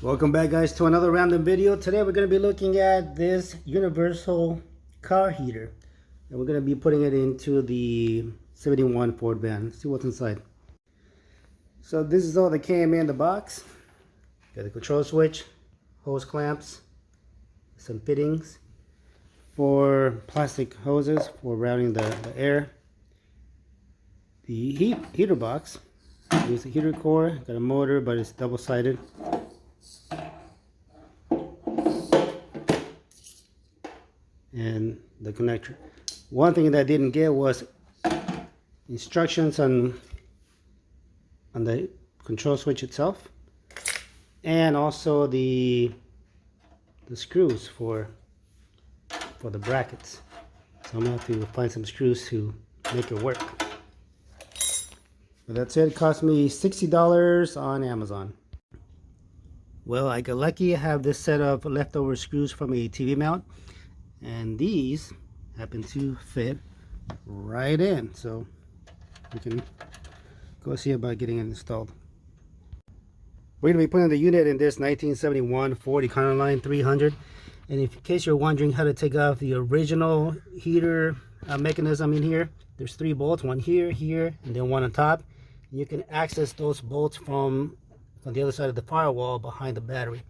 Welcome back, guys, to another random video. Today we're going to be looking at this universal car heater, and we're going to be putting it into the 71 Ford van. See what's inside. So this is all that came in the box. Got the control switch, hose clamps, some fittings for plastic hoses for routing the air, the heater box. There's a heater core, got a motor, but it's double-sided. And the connector. One thing that I didn't get was instructions on the control switch itself, and also the screws for the brackets. So I'm gonna have to find some screws to make it work. But that's it. It cost me $60 on Amazon. Well, I got lucky. I have this set of leftover screws from a TV mount, and these happen to fit right in, so we can go see about getting it installed. We're going to be putting the unit in this 1971 Ford Econoline 300, and in case you're wondering how to take off the original heater mechanism in here, there's 3 bolts, one here, here, and then one on top. You can access those bolts from the other side of the firewall behind the battery.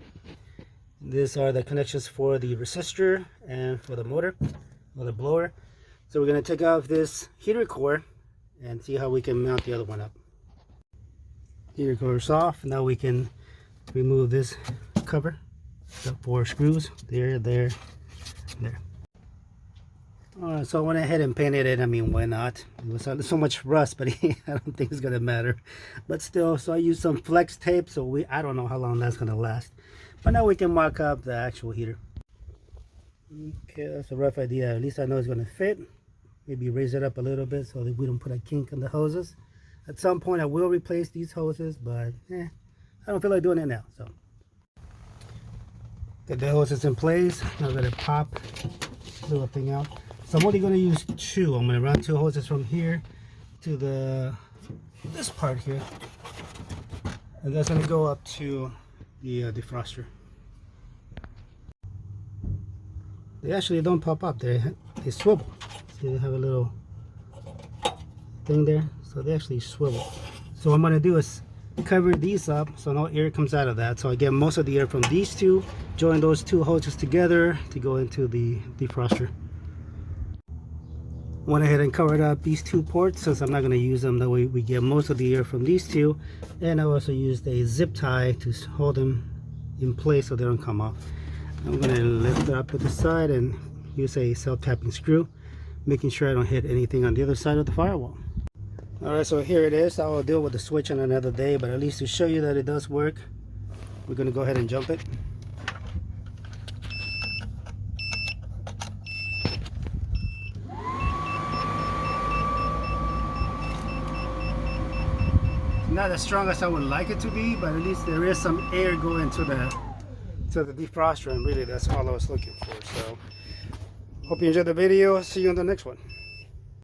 These are the connections for the resistor and for the motor or the blower. So we're going to take off this heater core and see how we can mount the other one up. Heater core is off. Now we can remove this cover. Got 4 screws there, there, there. Alright, so I went ahead and painted it. I mean, why not? It was so much rust, but I don't think it's going to matter. But still, so I used some flex tape, so I don't know how long that's going to last. But now we can mark up the actual heater. Okay, that's a rough idea. At least I know it's going to fit. Maybe raise it up a little bit so that we don't put a kink in the hoses. At some point I will replace these hoses, but I don't feel like doing it now. So got the hoses in place. Now I'm going to pop the little thing out. So I'm only going to use 2. I'm going to run 2 hoses from here to this part here, and that's going to go up to the defroster. They actually don't pop up, they swivel. See, they have a little thing there, so they actually swivel. So what I'm going to do is cover these up so no air comes out of that. So I get most of the air from these 2, join those 2 hoses together to go into the defroster. Went ahead and covered up these 2 ports since I'm not going to use them. That way we get most of the air from these 2, and I also used a zip tie to hold them in place so they don't come off. I'm going to lift it up to the side and use a self-tapping screw, making sure I don't hit anything on the other side of the firewall. Alright, so here it is. I will deal with the switch on another day, but at least to show you that it does work, we're going to go ahead and jump it. Not as strong as I would like it to be, but at least there is some air going to the defroster, and really that's all I was looking for. So hope you enjoyed the video. See you on the next one.